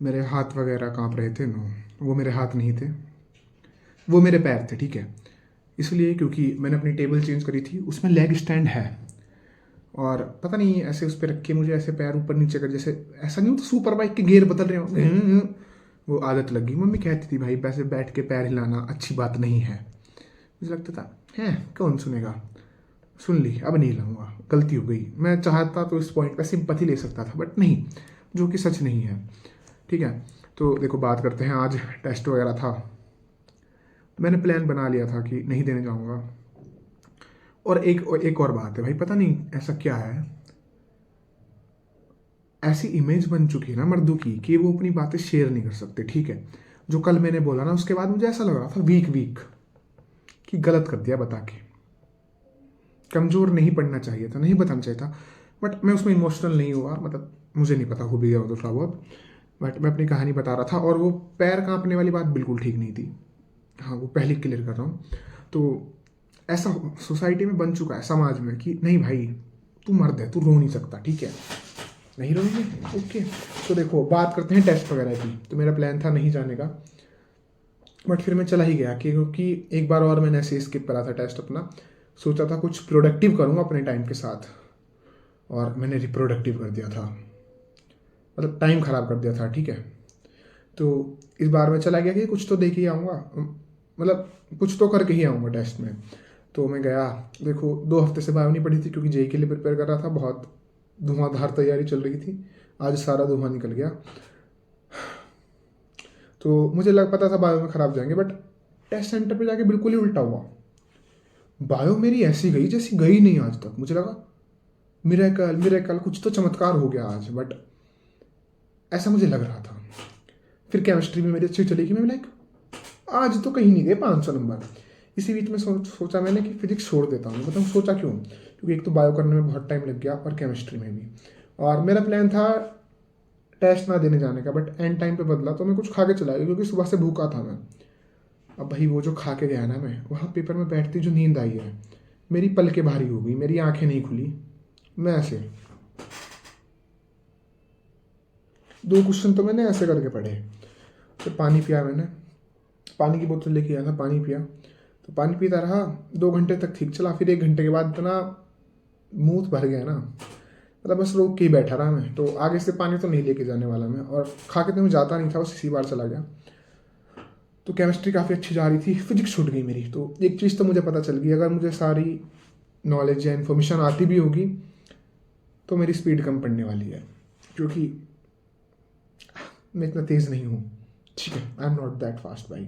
मेरे हाथ वगैरह काँप रहे थे। नो, वो मेरे हाथ नहीं थे, वो मेरे पैर थे, ठीक है। इसलिए क्योंकि मैंने अपनी टेबल चेंज करी थी, उसमें लेग स्टैंड है, और पता नहीं ऐसे उस पर रख के मुझे ऐसे पैर ऊपर नीचे कर, जैसे ऐसा नहीं होता सुपर बाइक के गियर बदल रहे हो, वो आदत लग गई। मम्मी कहती थी भाई वैसे बैठ के पैर हिलाना अच्छी बात नहीं है। मुझे लगता था है कौन सुनेगा, सुन ली, अब नहीं हिलाऊंगा, गलती हो गई। मैं चाहता तो इस पॉइंट पे सिंपैथी ले सकता था, बट नहीं, जो कि सच नहीं है, ठीक है। तो देखो बात करते हैं, आज टेस्ट वगैरह था, मैंने प्लान बना लिया था कि नहीं देने जाऊंगा। और एक और बात है भाई, पता नहीं ऐसा क्या है, ऐसी इमेज बन चुकी है ना मर्दों की कि वो अपनी बातें शेयर नहीं कर सकते, ठीक है। जो कल मैंने बोला ना, उसके बाद मुझे ऐसा लग रहा था वीक वीक कि गलत कर दिया बता के, कमज़ोर नहीं पड़ना चाहिए था, नहीं बताना चाहिए था। बट मैं उसमें इमोशनल नहीं हुआ, मतलब मुझे नहीं पता, हो भी गया हो तो थोड़ा बहुत, बट मैं अपनी कहानी बता रहा था। और वो पैर कांपने वाली बात बिल्कुल ठीक नहीं थी, हाँ वो पहले क्लियर कर रहा हूँ। तो ऐसा सोसाइटी में बन चुका है, समाज में, कि नहीं भाई तू मर्द है, तू रो नहीं सकता, ठीक है, नहीं रोएंगे, ओके। तो देखो बात करते हैं टेस्ट वगैरह की। तो मेरा प्लान था नहीं जाने का, बट फिर मैं चला ही गया, क्योंकि एक बार और मैंने ऐसे स्किप करा था टेस्ट अपना। सोचा था कुछ प्रोडक्टिव करूँगा अपने टाइम के साथ, और मैंने रिप्रोडक्टिव कर दिया था, मतलब टाइम ख़राब कर दिया था, ठीक है। तो इस बार मैं चला गया कि कुछ तो दे के ही आऊँगा, मतलब कुछ तो करके ही आऊँगा टेस्ट में। तो मैं गया, देखो 2 हफ्ते से बायो नहीं पड़ी थी, क्योंकि जेई के लिए प्रिपेयर कर रहा था, बहुत धुआंधार तैयारी चल रही थी। आज सारा धुआं निकल गया। तो मुझे लग पता था बायो में ख़राब जाएंगे, बट टेस्ट सेंटर पे जाके बिल्कुल ही उल्टा हुआ। बायो मेरी ऐसी गई जैसी गई नहीं आज तक। मुझे लगा मिरेकल कुछ तो चमत्कार हो गया आज, बट ऐसा मुझे लग रहा था। फिर केमिस्ट्री में मेरी अच्छी चली, कि मैं लाइक आज तो कहीं नहीं गए 500 नंबर। इसी बीच में सोचा मैंने कि फिजिक्स छोड़ देता हूँ। मतलब सोचा क्यों, क्योंकि एक तो बायो करने में बहुत टाइम लग गया, और केमिस्ट्री में भी। और मेरा प्लान था टेस्ट ना देने जाने का, बट एंड टाइम पे बदला, तो मैं कुछ खा के चला गया, क्योंकि सुबह से भूखा था मैं। अब भाई वो जो खा के गया ना मैं, वहाँ पेपर में बैठती जो नींद आई है, मेरी पलकें भारी हो गई, मेरी आंखें नहीं खुली। मैं ऐसे 2 क्वेश्चन तो मैंने ऐसे करके पढ़े। फिर पानी पिया मैंने, पानी की बोतल लेके आया था, पानी पिया। तो पानी पीता रहा, 2 घंटे तक ठीक चला। फिर 1 घंटे के बाद इतना मुंह भर गया ना, मतलब बस रोक के ही बैठा रहा मैं। तो आगे से पानी तो नहीं लेके जाने वाला मैं, और खा के तो मैं जाता नहीं था, बस इसी बार चला गया। तो केमिस्ट्री काफ़ी अच्छी जा रही थी, फिजिक्स छूट गई मेरी। तो एक चीज़ तो मुझे पता चल गई, अगर मुझे सारी नॉलेज या इन्फॉर्मेशन आती भी होगी तो मेरी स्पीड कम पड़ने वाली है, क्योंकि मैं इतना तेज़ नहीं हूँ, ठीक है। I am not that fast भाई।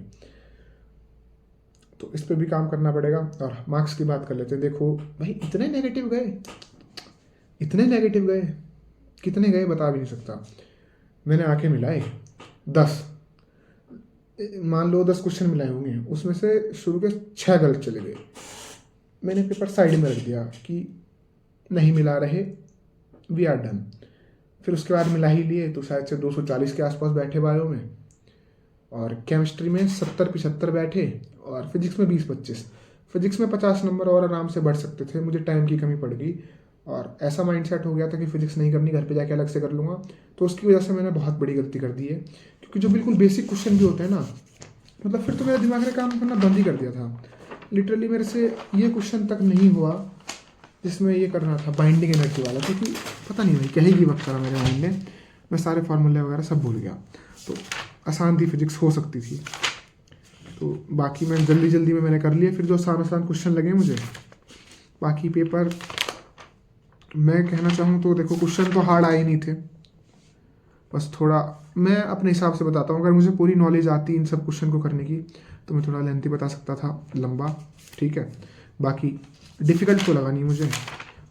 तो इस पर भी काम करना पड़ेगा। और मार्क्स की बात कर लेते हैं। देखो भाई इतने नेगेटिव गए, इतने नेगेटिव गए, कितने गए बता भी नहीं सकता। मैंने आके मिलाए 10, मान लो 10 क्वेश्चन मिलाए होंगे, उसमें से शुरू के 6 गलत चले गए। मैंने पेपर साइड में रख दिया कि नहीं मिला रहे, वी आर डन। फिर उसके बाद मिला ही लिए, तो शायद से 240 के आसपास बैठे बायो में, और केमिस्ट्री में 70-75 बैठे, और फिजिक्स में 20-25। फिजिक्स में 50 नंबर और आराम से बढ़ सकते थे, मुझे टाइम की कमी पड़ गई। और ऐसा माइंडसेट हो गया था कि फिजिक्स नहीं करनी, घर पे जाके अलग से कर लूँगा। तो उसकी वजह से मैंने बहुत बड़ी गलती कर दी है, क्योंकि जो बिल्कुल बेसिक क्वेश्चन भी होते हैं ना, मतलब फिर तो मेरा दिमाग ने काम करना बंद ही कर दिया था। लिटरली मेरे से ये क्वेश्चन तक नहीं हुआ जिसमें ये करना था बाइंडिंग एनर्जी वाला, क्योंकि पता नहीं भाई क्या ही गिव अप करा मेरे माइंड ने। मैं सारे फार्मूले वगैरह सब भूल गया। तो आसान थी फिजिक्स, हो सकती थी। तो बाकी मैं जल्दी जल्दी में मैंने कर लिए। फिर जो आसान आसान क्वेश्चन लगे मुझे, बाकी पेपर मैं कहना चाहूँ तो देखो क्वेश्चन तो हार्ड आए नहीं थे, बस थोड़ा मैं अपने हिसाब से बताता हूँ। अगर मुझे पूरी नॉलेज आती इन सब क्वेश्चन को करने की तो मैं थोड़ा लेंथी बता सकता था, लंबा, ठीक है। बाकी डिफ़िकल्ट तो लगा नहीं मुझे।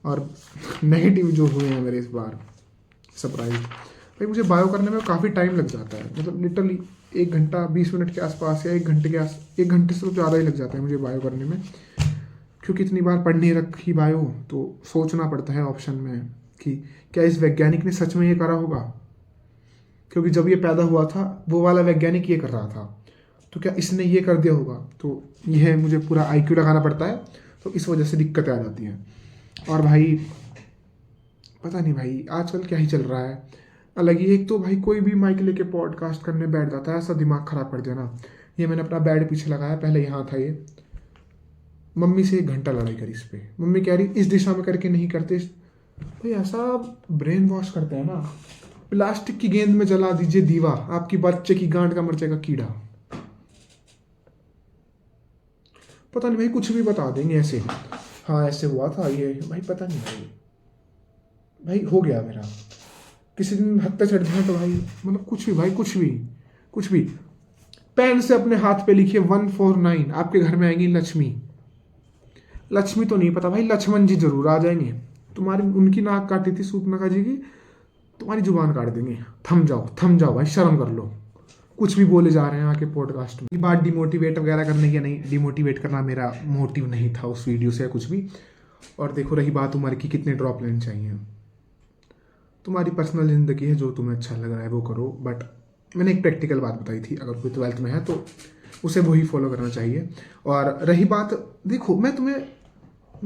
और नेगेटिव जो हुए हैं मेरे इस बार, सरप्राइज भाई, मुझे बायो करने में काफ़ी टाइम लग जाता है, मतलब लिटरली 1 घंटा 20 मिनट के आसपास, या 1 घंटे के 1 घंटे से तो ज़्यादा ही लग जाता है मुझे बायो करने में। क्योंकि इतनी बार पढ़नी रखी बायो, तो सोचना पड़ता है ऑप्शन में कि क्या इस वैज्ञानिक ने सच में ये करा होगा, क्योंकि जब ये पैदा हुआ था वो वाला वैज्ञानिक ये कर रहा था, तो क्या इसने ये कर दिया होगा। तो यह मुझे पूरा आईक्यू लगाना पड़ता है, तो इस वजह से दिक्कतें आ जाती हैं। और भाई पता नहीं भाई आजकल क्या ही चल रहा है, अलग ही। एक तो भाई कोई भी माइक लेके पॉडकास्ट करने बैठ जाता है, ऐसा दिमाग खराब कर दिया ना। ये मैंने अपना बेड पीछे लगाया, पहले यहाँ था ये, मम्मी से 1 घंटा लड़ाई करी इस पे। मम्मी कह रही इस दिशा में करके नहीं करते। भाई ऐसा ब्रेन वॉश करते हैं ना। प्लास्टिक की गेंद में जला दीजिए दीवा, आपकी बच्चे की गांड का मर जाएगा कीड़ा। पता नहीं भाई, कुछ भी बता देंगे ऐसे। हाँ ऐसे हुआ था ये, भाई पता नहीं भाई, भाई हो गया मेरा। किसी दिन हद पे चढ़ गया तो भाई मतलब कुछ भी भाई, कुछ भी। पेन से अपने हाथ पे लिखिए 149, आपके घर में आएंगी लक्ष्मी। लक्ष्मी तो नहीं पता भाई, लक्ष्मण जी जरूर आ जाएंगे। तुम्हारी उनकी नाक काटी थी सूर्पनखा जी की, तुम्हारी जुबान काट देंगे। थम जाओ भाई, शर्म कर लो। कुछ भी बोले जा रहे हैं आके पॉडकास्ट में। ये बात डिमोटिवेट वगैरह करने की नहीं, डिमोटिवेट करना मेरा मोटिव नहीं था उस वीडियो से या कुछ भी। और देखो रही बात उम्र की, कितने ड्रॉप लेने चाहिए। तुम्हारी पर्सनल ज़िंदगी है, जो तुम्हें अच्छा लग रहा है वो करो। बट मैंने एक प्रैक्टिकल बात बताई थी, अगर कोई 12th में है तो उसे वही फॉलो करना चाहिए। और रही बात, देखो मैं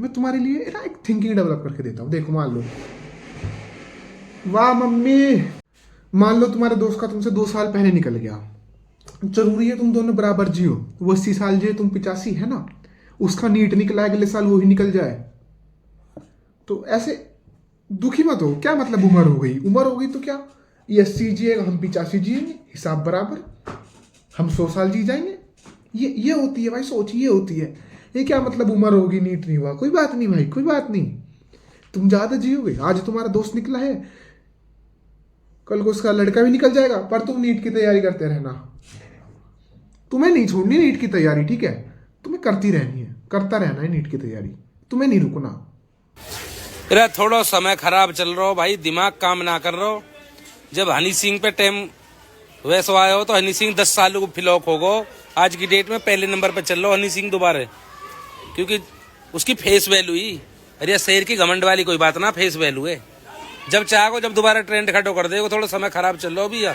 तुम्हारे लिए ना एक थिंकिंग डेवलप करके देता हूँ। देखो मान लो, वाह मम्मी, मान लो तुम्हारे दोस्त का तुमसे 2 साल पहले निकल गया। जरूरी है तुम दोनों बराबर जियो, वो 80 साल जिए, तुम 85 है ना। उसका नीट निकला अगले साल, वो ही निकल जाए। तो ऐसे दुखी मत हो। क्या मतलब उम्र हो गई तो क्या, ये 80 जिएगा, हम 85 जिएंगे, हिसाब बराबर। हम 100 साल जी जाएंगे। ये होती है भाई सोच, ये होती है। ये क्या मतलब उम्र होगी नीट नहीं हुआ, कोई बात नहीं भाई, कोई बात नहीं। तुम ज्यादा जियोगे। आज तुम्हारा दोस्त निकला है, कल को उसका लड़का भी निकल जाएगा, पर तुम नीट की तैयारी करते रहना। तुम्हें नहीं छोड़नी नीट की तैयारी, ठीक है। तुम्हें करती रहनी है, करता रहना है नीट की तैयारी, तुम्हें नहीं रुकना। अरे थोड़ा समय खराब चल रहा हो भाई, दिमाग काम ना कर रहा हो। जब हनी सिंह पे टाइम वैसे आया हो तो हनी सिंह 10 साल को फ्लॉप हो गो। आज की डेट में पहले नंबर पे चल रहा हो हनी सिंह दोबारा, क्योंकि उसकी फेस वैल्यू ही। अरे शेर की घमंड वाली कोई बात ना, फेस वैल्यू है। जब चाहो जब दोबारा ट्रेंड खड़ो कर देगा। थोड़ा समय खराब चल रहा हो भैया,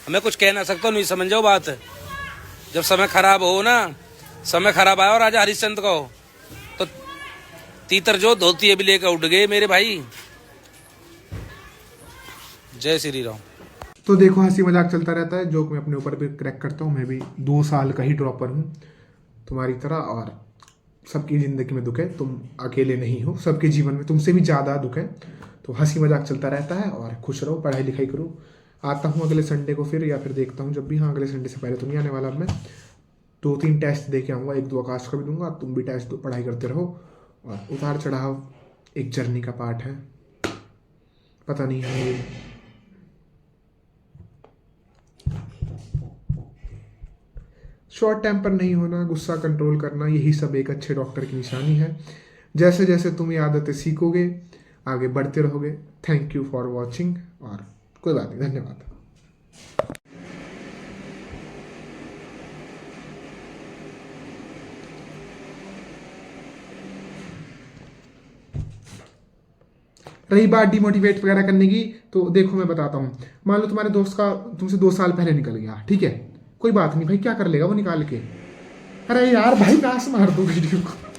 मैं कुछ कह ना सकता, नहीं समझ जाओ बात। जब समय खराब हो ना, समय खराब आया और राजा हरिश्चंद्र का हो तो तीतर जो धोती है भी लेकर उठ गए मेरे भाई। जय श्री राम। तो देखो हंसी मजाक चलता रहता है, जोक मैं अपने ऊपर भी क्रैक करता हूँ। मैं भी 2 साल का ही ड्रॉपर हूँ तुम्हारी तरह, और सबकी ज़िंदगी में दुख है, तुम अकेले नहीं हो, सबके जीवन में तुमसे भी ज़्यादा दुख है। तो हंसी मजाक चलता रहता है, और खुश रहो, पढ़ाई लिखाई करो। आता हूँ अगले संडे को फिर, या फिर देखता हूँ जब भी। हाँ अगले संडे से पहले तो नहीं आने वाला मैं। 2-3 टेस्ट दे के आऊँगा, 1-2 आकाश का भी दूंगा। तुम भी टेस्ट दो, पढ़ाई करते रहो। और उतार चढ़ाव एक जर्नी का पार्ट है, पता नहीं है। शॉर्ट टेम्पर नहीं होना, गुस्सा कंट्रोल करना, यही सब एक अच्छे डॉक्टर की निशानी है। जैसे जैसे तुम ये आदतें सीखोगे, आगे बढ़ते रहोगे। थैंक यू फॉर वॉचिंग, और कोई बात नहीं, धन्यवाद। रही बात डिमोटिवेट वगैरह करने की, तो देखो मैं बताता हूँ। मान लो तुम्हारे दोस्त का तुमसे 2 साल पहले निकल गया, ठीक है। कोई बात नहीं भाई, क्या कर लेगा वो निकाल के। अरे यार भाई नाश मार दो वीडियो को।